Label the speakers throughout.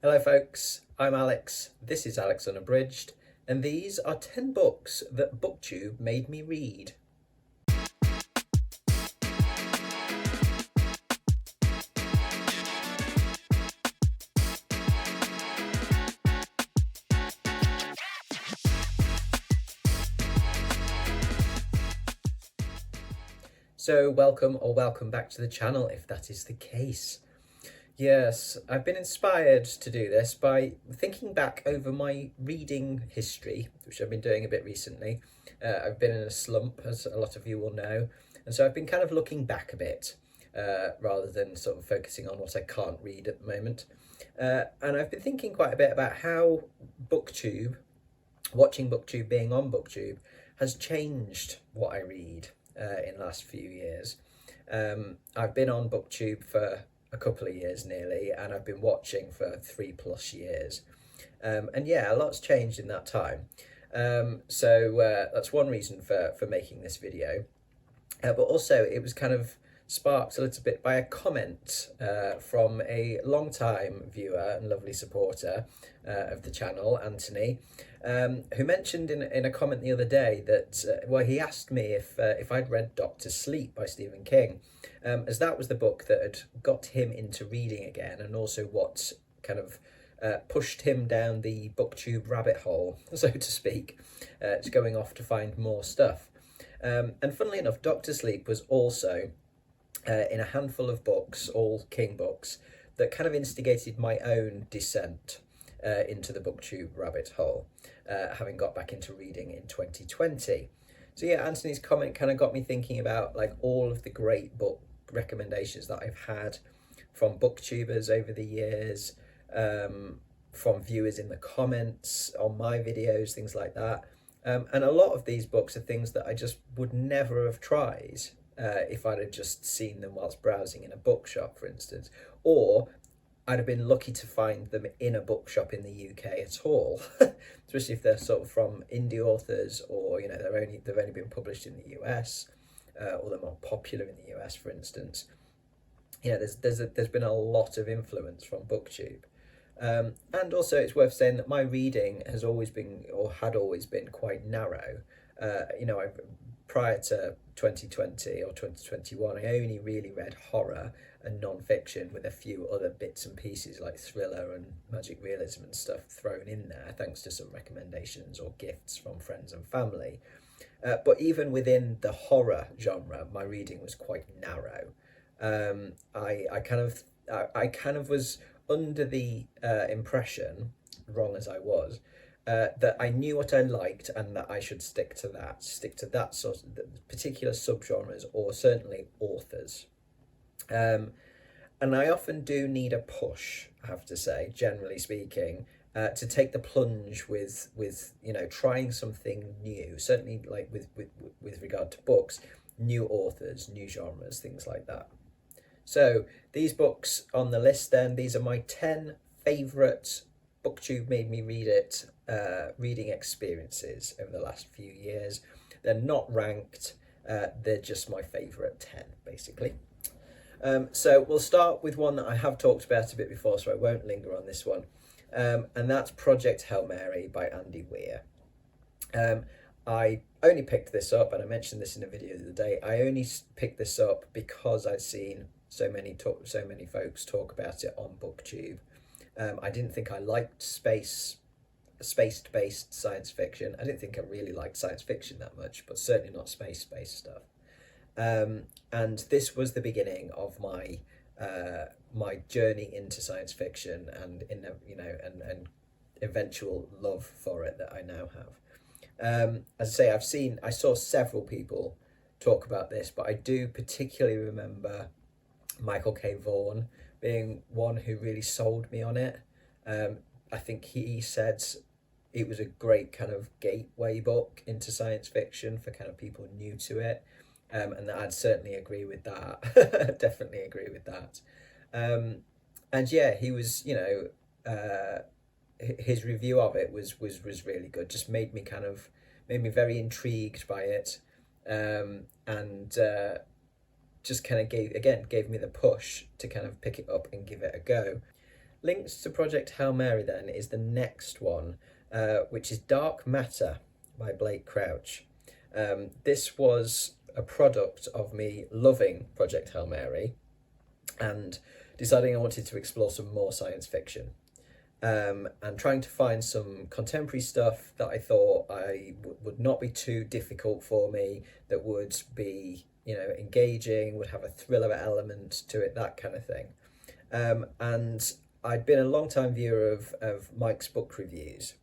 Speaker 1: Hello folks, I'm Alex, this is Alex Unabridged, and these are 10 books that BookTube made me read. So welcome back to the channel if that is the case. Yes, I've been inspired to do this by thinking back over my reading history, which I've been doing a bit recently. I've been in a slump, as a lot of you will know, and so I've been kind of looking back a bit, rather than sort of focusing on what I can't read at the moment. And I've been thinking quite a bit about how BookTube, watching BookTube, being on BookTube, has changed what I read in the last few years. I've been on BookTube for a couple of years nearly, and I've been watching for 3+ years. And yeah, a lot's changed in that time. So that's one reason for making this video. But also it was kind of sparked a little bit by a comment from a long-time viewer and lovely supporter of the channel, Anthony, who mentioned in a comment the other day that, well, he asked me if I'd read Dr. Sleep by Stephen King, as that was the book that had got him into reading again, and also what kind of pushed him down the BookTube rabbit hole, so to speak, to going off to find more stuff. And funnily enough, Dr. Sleep was also in a handful of books, all King books, that kind of instigated my own descent into the BookTube rabbit hole, having got back into reading in 2020. So yeah, Anthony's comment kind of got me thinking about like all of the great book recommendations that I've had from BookTubers over the years, from viewers in the comments on my videos, things like that. And a lot of these books are things that I just would never have tried if I'd have just seen them whilst browsing in a bookshop, for instance, or I'd have been lucky to find them in a bookshop in the UK at all, especially if they're sort of from indie authors, or you know they've only been published in the US, or they're more popular in the US, for instance. You know, there's been a lot of influence from BookTube. And also it's worth saying that my reading has always been, or had always been, quite narrow. You know, prior to 2020 or 2021, I only really read horror and non-fiction, with a few other bits and pieces like thriller and magic realism and stuff thrown in there, thanks to some recommendations or gifts from friends and family. But even within the horror genre, my reading was quite narrow. I kind of was under the impression, wrong as I was, that I knew what I liked and that I should stick to that sort of particular subgenres, or certainly authors. And I often do need a push, I have to say, generally speaking, to take the plunge with you know, trying something new, certainly like with regard to books, new authors, new genres, things like that. So these books on the list then, these are my 10 favourite BookTube made me read it reading experiences over the last few years. They're not ranked, they're just my favourite 10 basically. So we'll start with one that I have talked about a bit before, so I won't linger on this one, and that's Project Hail Mary by Andy Weir. I only picked this up, and I mentioned this in a video the other day, I only picked this up because I'd seen so many folks talk about it on BookTube. I didn't think I liked space-based science fiction. I didn't think I really liked science fiction that much, but certainly not space-based stuff. And this was the beginning of my my journey into science fiction, and and eventual love for it that I now have. As I say, I saw several people talk about this, but I do particularly remember Michael K. Vaughan being one who really sold me on it. I think he said it was a great kind of gateway book into science fiction for kind of people new to it, and I'd certainly agree with that. Definitely agree with that. And yeah, he was, you know, his review of it was really good. Just made me very intrigued by it, and just kind of gave me the push to kind of pick it up and give it a go. linked to Project Hail Mary then is the next one, which is Dark Matter by Blake Crouch. This was a product of me loving Project Hail Mary and deciding I wanted to explore some more science fiction, and trying to find some contemporary stuff that I thought would not be too difficult for me, that would be, engaging, would have a thriller element to it, that kind of thing. And I'd been a long time viewer of Mike's book reviews.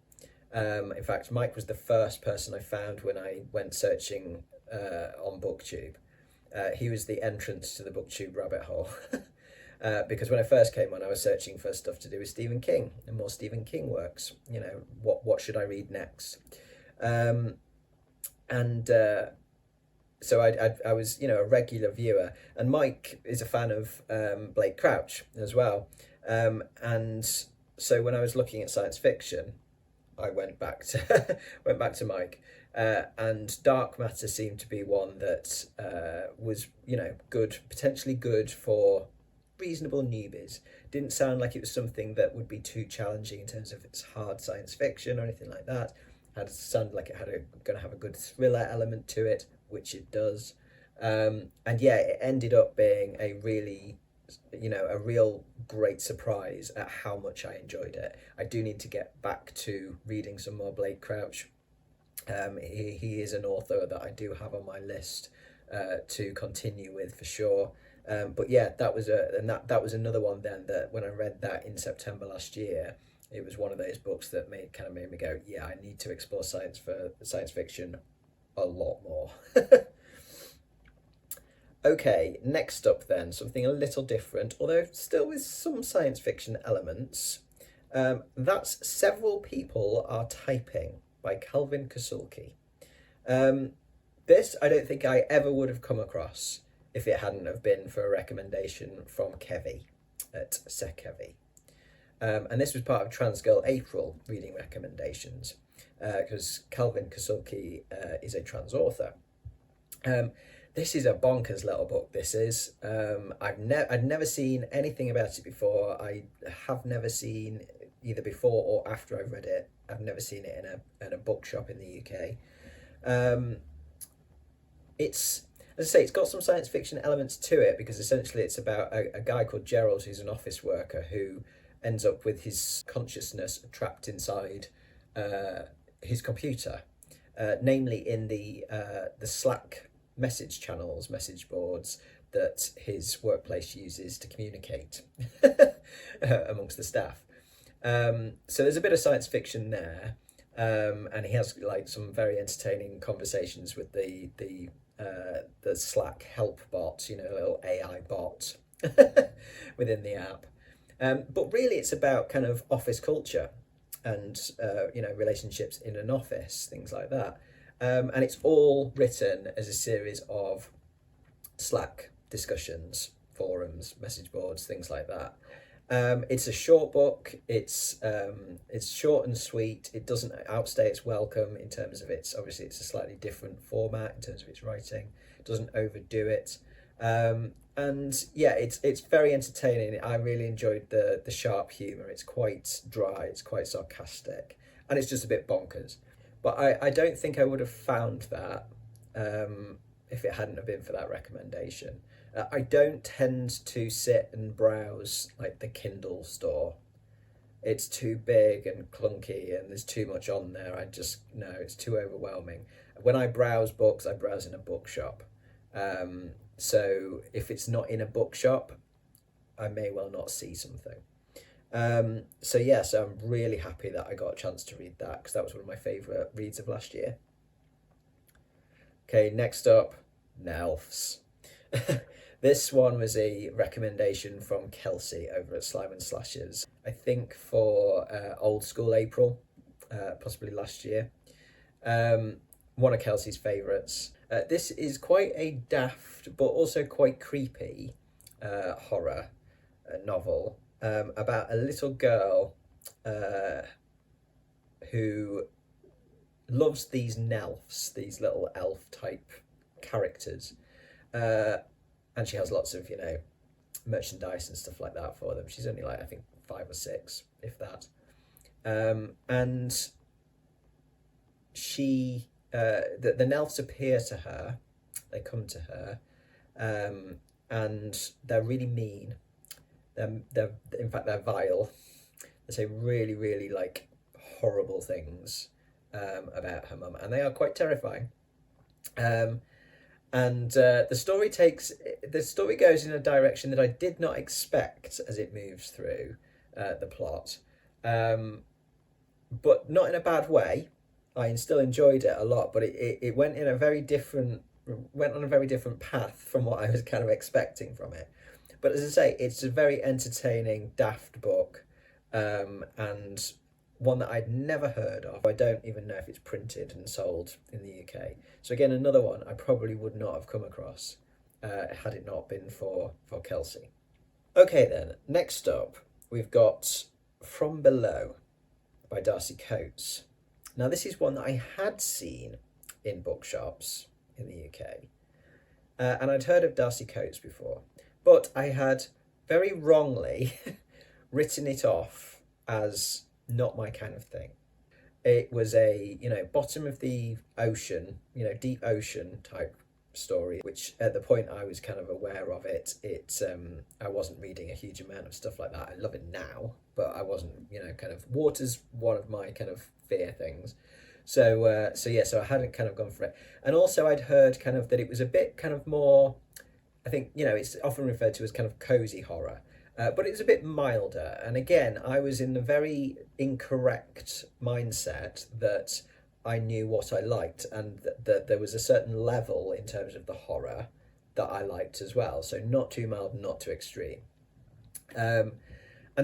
Speaker 1: In fact, Mike was the first person I found when I went searching on BookTube. He was the entrance to the BookTube rabbit hole. Because when I first came on, I was searching for stuff to do with Stephen King and more Stephen King works. What should I read next? So I was a regular viewer, and Mike is a fan of Blake Crouch as well. And so when I was looking at science fiction, I went back to Mike, and Dark Matter seemed to be one that was good, potentially good for reasonable newbies. Didn't sound like it was something that would be too challenging in terms of its hard science fiction or anything like that. It sounded like it had going to have a good thriller element to it, which it does. And yeah, it ended up being a really, a real great surprise at how much I enjoyed it. I do need to get back to reading some more Blake Crouch. He is an author that I do have on my list to continue with for sure. But yeah, that was that was another one then that when I read that in September last year, it was one of those books that made me go, yeah, I need to explore science fiction a lot more. Okay, next up then, something a little different, although still with some science fiction elements. That's Several People Are Typing by Calvin Kasulki. This I don't think I ever would have come across if it hadn't have been for a recommendation from Kevy at SecKevy. And this was part of Transgirl April reading recommendations, because Calvin Kasulki is a trans author. This is a bonkers little book, this is. I'd never seen anything about it before. I have never seen, either before or after I've read it, I've never seen it in a bookshop in the UK. It's, as I say, it's got some science fiction elements to it, because essentially it's about a guy called Gerald who's an office worker who ends up with his consciousness trapped inside his computer, namely in the Slack message channels, message boards that his workplace uses to communicate amongst the staff. So there's a bit of science fiction there, and he has like some very entertaining conversations with the Slack help bot, a little AI bot within the app. But really it's about kind of office culture and, relationships in an office, things like that. And it's all written as a series of Slack discussions, forums, message boards, things like that. It's a short book. It's short and sweet. It doesn't outstay its welcome in terms of obviously it's a slightly different format in terms of its writing. It doesn't overdo it. And yeah, it's very entertaining. I really enjoyed the sharp humour. It's quite dry, it's quite sarcastic, and it's just a bit bonkers. But I don't think I would have found that if it hadn't have been for that recommendation. I don't tend to sit and browse like the Kindle store. It's too big and clunky and there's too much on there. It's too overwhelming. When I browse books, I browse in a bookshop. So if it's not in a bookshop, I may well not see something. So I'm really happy that I got a chance to read that, because that was one of my favourite reads of last year. Okay, next up, Nelfs. This one was a recommendation from Kelsey over at Slime and Slashers, I think for Old School April, possibly last year. One of Kelsey's favourites. This is quite a daft but also quite creepy horror novel about a little girl who loves these Nelfs, these little elf type characters. And she has lots of, merchandise and stuff like that for them. She's only I think 5 or 6, if that. And she, the Nelfs appear to her, they come to her, and they're really mean. In fact, they're vile. They say really, really like horrible things about her mum, and they are quite terrifying. And the story goes in a direction that I did not expect as it moves through the plot, but not in a bad way. I still enjoyed it a lot, but it went on a very different path from what I was kind of expecting from it. But as I say, it's a very entertaining, daft book, and one that I'd never heard of. I don't even know if it's printed and sold in the UK. So again, another one I probably would not have come across had it not been for Kelsey. Okay then, next up we've got From Below by Darcy Coates. Now this is one that I had seen in bookshops in the UK, and I'd heard of Darcy Coates before, but I had very wrongly written it off as not my kind of thing. It was a, bottom of the ocean, deep ocean type story, which at the point I was kind of aware of it, I wasn't reading a huge amount of stuff like that. I love it now, but I wasn't, kind of, water's one of my kind of fear things. So I hadn't kind of gone for it. And also I'd heard kind of that it was a bit kind of more, I think, it's often referred to as kind of cozy horror. But it was a bit milder. And again, I was in a very incorrect mindset that I knew what I liked, and that there was a certain level in terms of the horror that I liked as well. So not too mild, not too extreme. And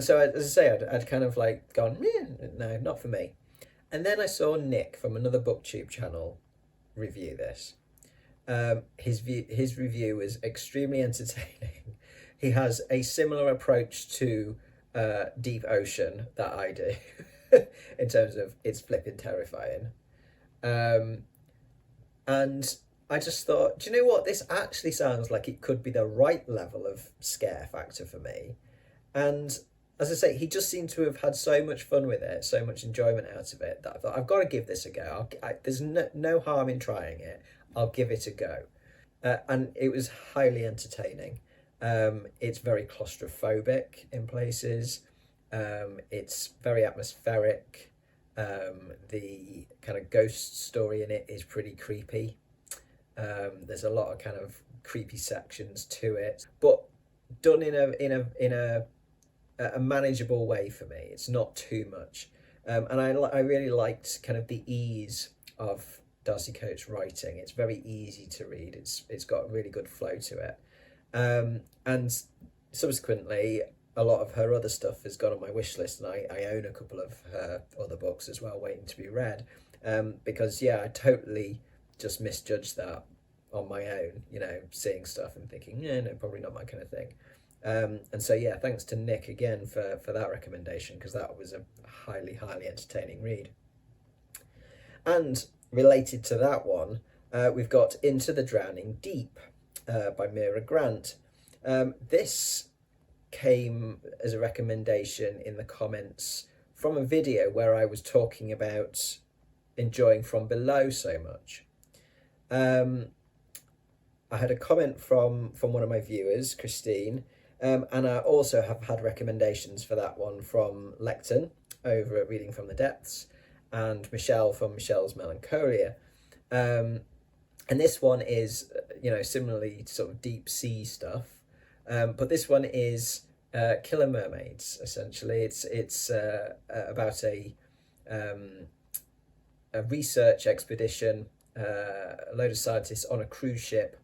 Speaker 1: so, as I say, I'd kind of like gone, no, not for me. And then I saw Nick from another BookTube channel review this. His review was extremely entertaining. He has a similar approach to Deep Ocean that I do in terms of it's flipping terrifying. And I just thought, do you know what? This actually sounds like it could be the right level of scare factor for me. And as I say, he just seemed to have had so much fun with it, so much enjoyment out of it, that I thought, I've got to give this a go. There's no harm in trying it. I'll give it a go. And it was highly entertaining. It's very claustrophobic in places. It's very atmospheric. The kind of ghost story in it is pretty creepy. There's a lot of kind of creepy sections to it, but done in a manageable way for me. It's not too much, and I really liked kind of the ease of Darcy Coates' writing. It's very easy to read. It's got a really good flow to it. And subsequently, a lot of her other stuff has gone on my wish list, and I own a couple of her other books as well, waiting to be read. Because I totally just misjudged that on my own, seeing stuff and thinking, no, probably not my kind of thing. And so thanks to Nick again for that recommendation, because that was a highly, highly entertaining read. And related to that one, we've got Into the Drowning Deep by Mira Grant. This came as a recommendation in the comments from a video where I was talking about enjoying From Below so much. I had a comment from one of my viewers, Christine, and I also have had recommendations for that one from Lecton over at Reading from the Depths, and Michelle from Michelle's Melancholia. And this one is, similarly sort of deep sea stuff, but this one is killer mermaids. Essentially, it's about a research expedition, a load of scientists on a cruise ship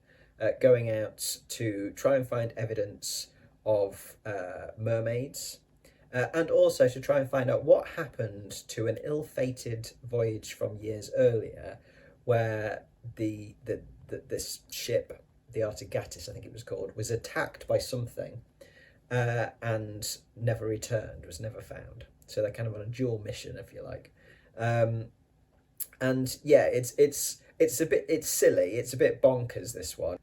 Speaker 1: going out to try and find evidence of mermaids, and also to try and find out what happened to an ill-fated voyage from years earlier, where this ship, the Artigatis, I think it was called, was attacked by something and never returned, was never found. So they're kind of on a dual mission, if you like. And it's silly, it's a bit bonkers, this one,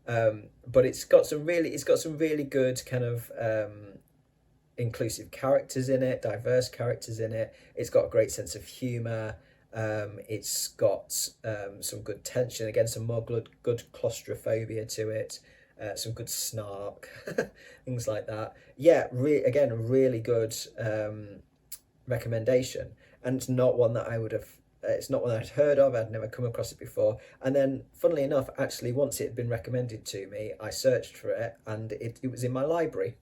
Speaker 1: but it's got some really good kind of inclusive characters in it, diverse characters in it. It's got a great sense of humour. It's got some good tension, again, some more good claustrophobia to it, some good snark, things like that. Yeah, again, a really good recommendation, and it's not one that I would have. It's not one I'd heard of. I'd never come across it before. And then, funnily enough, actually, once it had been recommended to me, I searched for it, and it was in my library.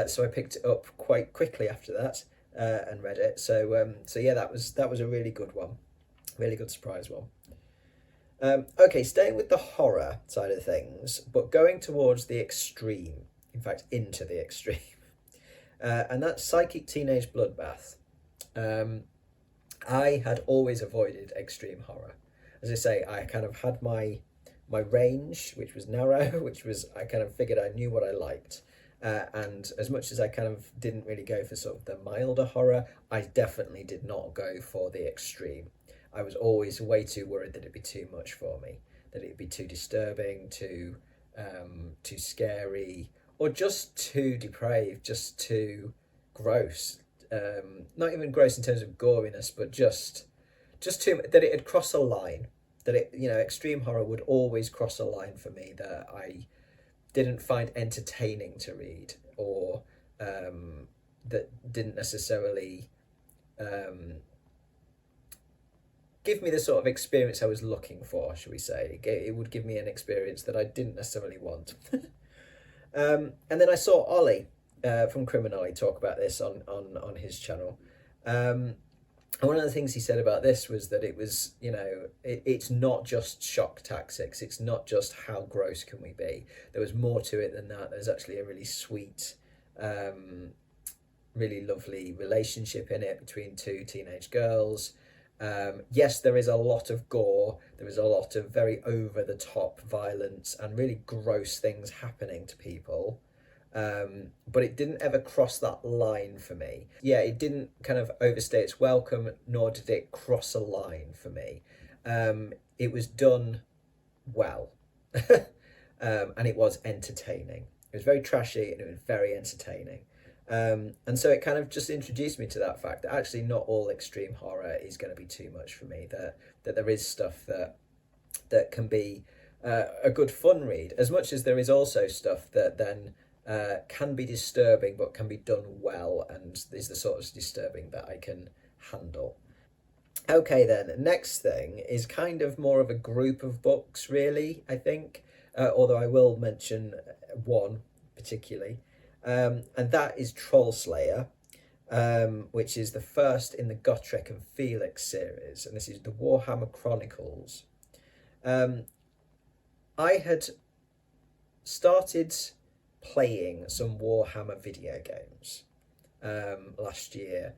Speaker 1: So I picked it up quite quickly after that and read it. So yeah, that was a really good one, really good surprise one. Okay, staying with the horror side of things, but going towards the extreme. In fact, into the extreme, and that's Psychic Teenage Bloodbath. I had always avoided extreme horror. As I say, I kind of had my range, which was narrow, which was, I kind of figured I knew what I liked. And as much as I kind of didn't really go for sort of the milder horror, I definitely did not go for the extreme. I was always way too worried that it'd be too much for me, that it'd be too disturbing, too scary, or just too depraved, just too gross. Not even gross in terms of goriness, but just too, that it had crossed a line. That it, extreme horror would always cross a line for me that I didn't find entertaining to read, or that didn't necessarily give me the sort of experience I was looking for, shall we say. It would give me an experience that I didn't necessarily want. And then I saw Ollie from Criminally talk about this on his channel. And one of the things he said about this was that it was, it's not just shock tactics. It's not just how gross can we be. There was more to it than that. There's actually a really sweet, really lovely relationship in it between two teenage girls. Yes, there is a lot of gore. There is a lot of very over-the-top violence and really gross things happening to people. But it didn't ever cross that line for me. Yeah, it didn't kind of overstay its welcome, nor did it cross a line for me. It was done well, and it was entertaining. It was very trashy and it was very entertaining. And so it kind of just introduced me to that fact that actually not all extreme horror is going to be too much for me, that there is stuff that can be a good fun read, as much as there is also stuff that then can be disturbing but can be done well and is the sort of disturbing that I can handle. Okay then, next thing is kind of more of a group of books really, I think, although I will mention one particularly. And that is Trollslayer, which is the first in the Gotrek and Felix series, and this is the Warhammer Chronicles. I had started playing some Warhammer video games last year,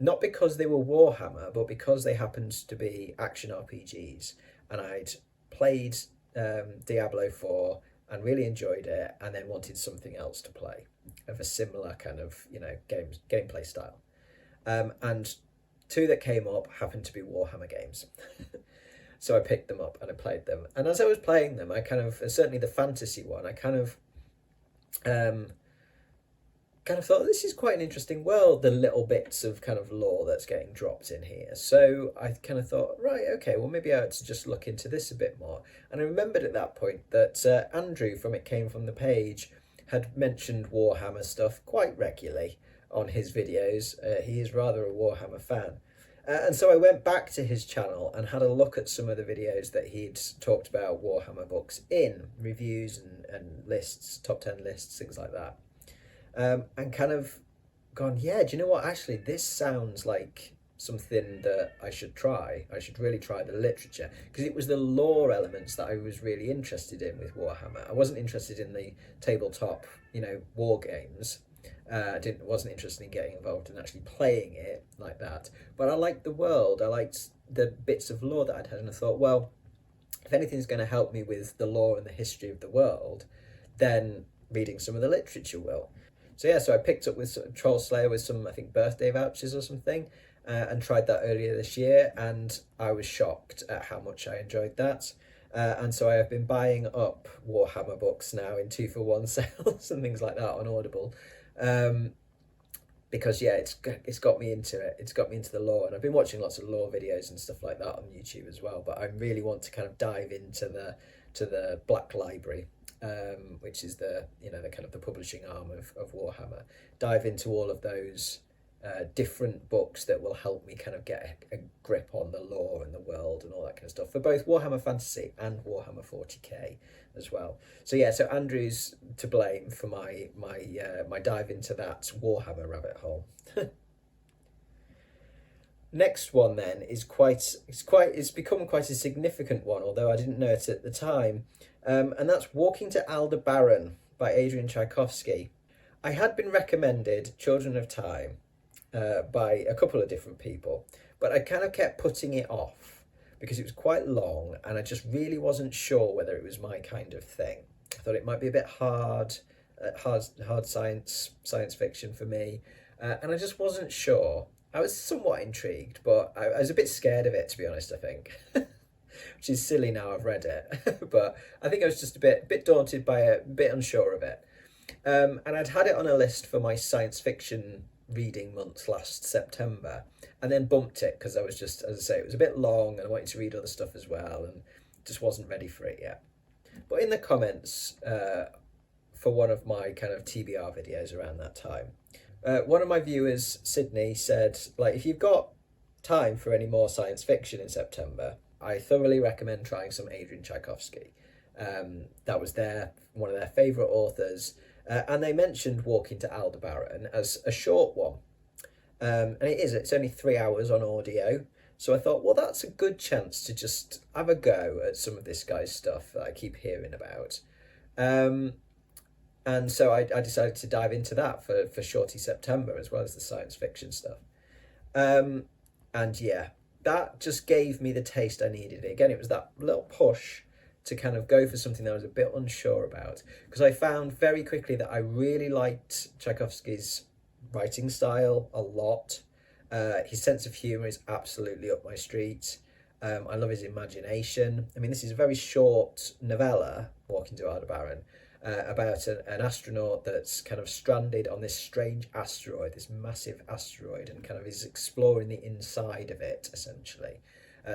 Speaker 1: not because they were Warhammer, but because they happened to be action RPGs, and I'd played Diablo 4 and really enjoyed it, and then wanted something else to play of a similar kind of gameplay style. And two that came up happened to be Warhammer games. So I picked them up and I played them. And as I was playing them, I kind of, certainly the fantasy one, I kind of thought, this is quite an interesting world, the little bits of kind of lore that's getting dropped in here. So I kind of thought, right, okay, well maybe I ought to just look into this a bit more. And I remembered at that point that Andrew from It Came From The Page had mentioned Warhammer stuff quite regularly on his videos. He is rather a Warhammer fan. And so I went back to his channel and had a look at some of the videos that he'd talked about Warhammer books in, reviews and lists, top 10 lists, things like that. And kind of gone, yeah, do you know what? Actually, this sounds like something that I should try. I should really try the literature, because it was the lore elements that I was really interested in with Warhammer. I wasn't interested in the tabletop, war games. Wasn't interested in getting involved in actually playing it like that. But I liked the world. I liked the bits of lore that I'd had, and I thought, well, if anything's going to help me with the lore and the history of the world, then reading some of the literature will. So yeah, so I picked up with sort of Trollslayer with some, I think, birthday vouchers or something, and tried that earlier this year, and I was shocked at how much I enjoyed that. And so I have been buying up Warhammer books now in 2-for-1 sales and things like that on Audible. because yeah, it's got me into it. It's got me into the lore, and I've been watching lots of lore videos and stuff like that on YouTube as well. But I really want to kind of dive into the Black Library, which is the the kind of the publishing arm of Warhammer. Dive into all of those different books that will help me kind of get a grip on the lore and the world and all that kind of stuff for both Warhammer Fantasy and Warhammer 40k as well. So yeah, so Andrew's to blame for my dive into that Warhammer rabbit hole. Next one then is it's become quite a significant one, although I didn't know it at the time, and that's Walking to Aldebaran by Adrian Tchaikovsky. I had been recommended Children of Time by a couple of different people, but I kind of kept putting it off because it was quite long and I just really wasn't sure whether it was my kind of thing. I thought it might be a bit hard science fiction for me, and I just wasn't sure. I was somewhat intrigued, but I was a bit scared of it, to be honest, I think. Which is silly now I've read it. But I think I was just a bit daunted by it, a bit unsure of it. And I'd had it on a list for my science fiction reading month last September, and then bumped it because I was just, as I say, it was a bit long and I wanted to read other stuff as well and just wasn't ready for it yet. But in the comments for one of my kind of TBR videos around that time, one of my viewers, Sydney, said, like, if you've got time for any more science fiction in September, I thoroughly recommend trying some Adrian Tchaikovsky. That was one of their favourite authors, and they mentioned Walking to Aldebaran as a short one. And it's only 3 hours on audio. So I thought, well, that's a good chance to just have a go at some of this guy's stuff that I keep hearing about. And so I decided to dive into that for Shorty September, as well as the science fiction stuff. And yeah, that just gave me the taste I needed. Again, it was that little push to kind of go for something that I was a bit unsure about, because I found very quickly that I really liked Tchaikovsky's writing style a lot. His sense of humour is absolutely up my street. I love his imagination. I mean, this is a very short novella, Walking to Aldebaran, about an astronaut that's kind of stranded on this strange asteroid, this massive asteroid, and kind of is exploring the inside of it, essentially,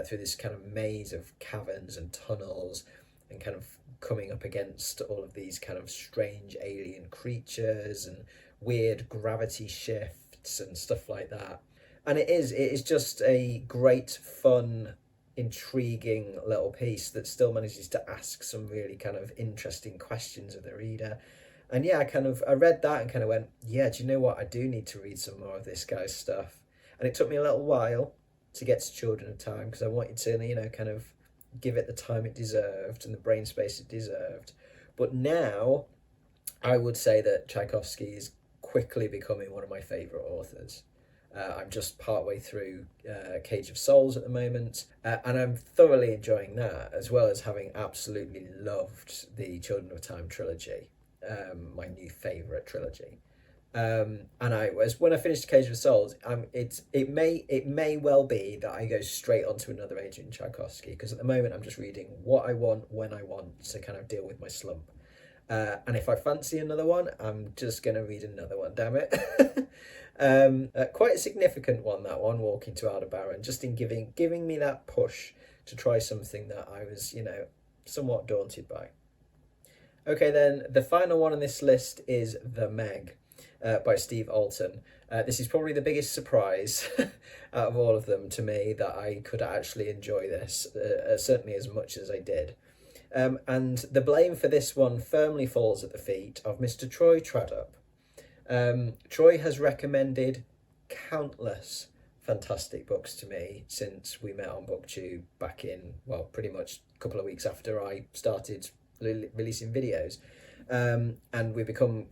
Speaker 1: through this kind of maze of caverns and tunnels, and kind of coming up against all of these kind of strange alien creatures and weird gravity shifts and stuff like that. And it is just a great, fun, intriguing little piece that still manages to ask some really kind of interesting questions of the reader. And yeah, I read that and kind of went, yeah, do you know what? I do need to read some more of this guy's stuff. And it took me a little while to get to Children of Time, because I wanted to, kind of give it the time it deserved and the brain space it deserved. But now I would say that Tchaikovsky is quickly becoming one of my favourite authors. I'm just partway through Cage of Souls at the moment, and I'm thoroughly enjoying that, as well as having absolutely loved the Children of Time trilogy, my new favourite trilogy. And when I finished Cage of Souls, it may well be that I go straight onto another Adrian Tchaikovsky, because at the moment I'm just reading what I want when I want to kind of deal with my slump. And if I fancy another one, I'm just going to read another one, damn it. Quite a significant one, that one, Walking to Aldebaran, just in giving me that push to try something that I was, somewhat daunted by. Okay, then, the final one on this list is The Meg by Steve Alton. This is probably the biggest surprise out of all of them to me, that I could actually enjoy this, certainly as much as I did. And the blame for this one firmly falls at the feet of Mr. Troy Tradup. Troy has recommended countless fantastic books to me since we met on BookTube back in, well, pretty much a couple of weeks after I started releasing videos. And we've become,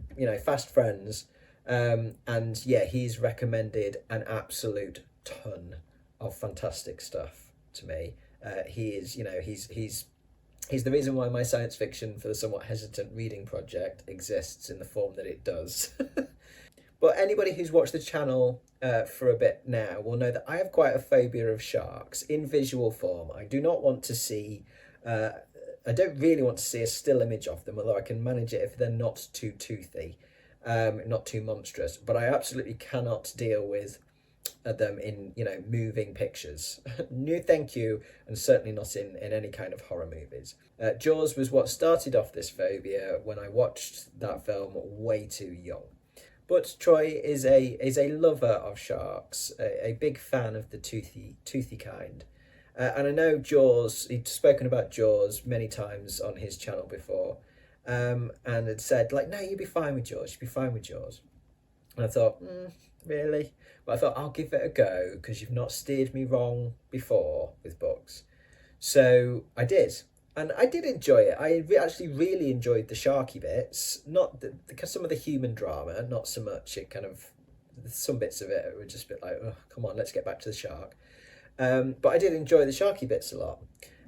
Speaker 1: fast friends. And yeah, he's recommended an absolute ton of fantastic stuff to me. He is, he's the reason why my science fiction for the somewhat hesitant reading project exists in the form that it does. But anybody who's watched the channel for a bit now will know that I have quite a phobia of sharks in visual form. I do not want to see, I don't really want to see a still image of them, although I can manage it if they're not too toothy. not too monstrous, but I absolutely cannot deal with them in, moving pictures. No thank you, and certainly not in any kind of horror movies. Jaws was what started off this phobia when I watched that film way too young. But Troy is a lover of sharks, a big fan of the toothy kind. And I know Jaws, he'd spoken about Jaws many times on his channel before, and had said, like, no, you'd be fine with Jaws, you'd be fine with Jaws. And I thought, really? But I thought, I'll give it a go, because you've not steered me wrong before with books. So I did. And I did enjoy it. I actually really enjoyed the sharky bits, not some of the human drama, not so much. It kind of, some bits of it were just a bit like, oh, come on, let's get back to the shark. But I did enjoy the sharky bits a lot.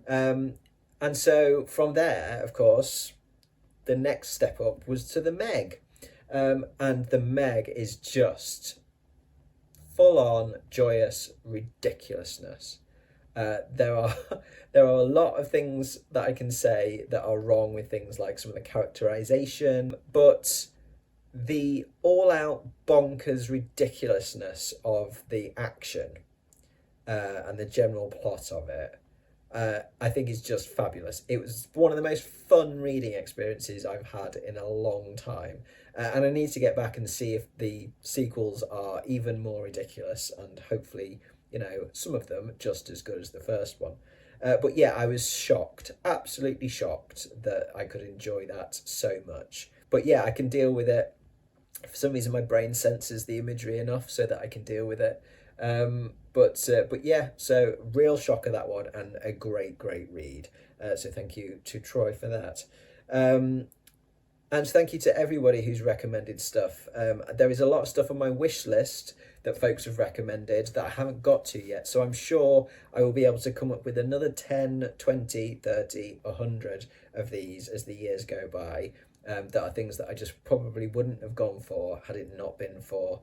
Speaker 1: And so from there, of course, the next step up was to the Meg. And the Meg is just full on joyous ridiculousness. There are a lot of things that I can say that are wrong with things like some of the characterization, but the all-out bonkers ridiculousness of the action and the general plot of it, I think is just fabulous. It was one of the most fun reading experiences I've had in a long time, and I need to get back and see if the sequels are even more ridiculous, and hopefully, some of them just as good as the first one. But yeah, I was shocked, absolutely shocked that I could enjoy that so much. But yeah, I can deal with it. For some reason, my brain senses the imagery enough so that I can deal with it. But yeah, so real shock of that one, and a great read. So thank you to Troy for that. And thank you to everybody who's recommended stuff. There is a lot of stuff on my wish list that folks have recommended that I haven't got to yet. So I'm sure I will be able to come up with another 10, 20, 30, 100 of these as the years go by. That are things that I just probably wouldn't have gone for had it not been for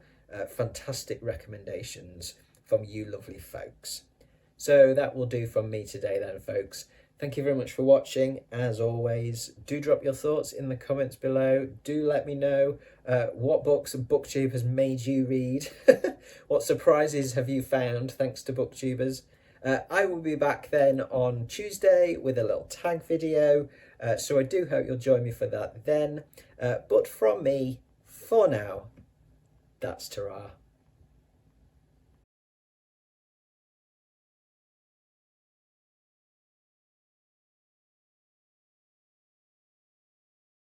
Speaker 1: fantastic recommendations from you lovely folks. So that will do from me today then, folks. Thank you very much for watching. As always, do drop your thoughts in the comments below. Do let me know what books BookTube has made you read. What surprises have you found thanks to BookTubers? I will be back then on Tuesday with a little tag video. So I do hope you'll join me for that then. But from me, for now, that's ta-ra.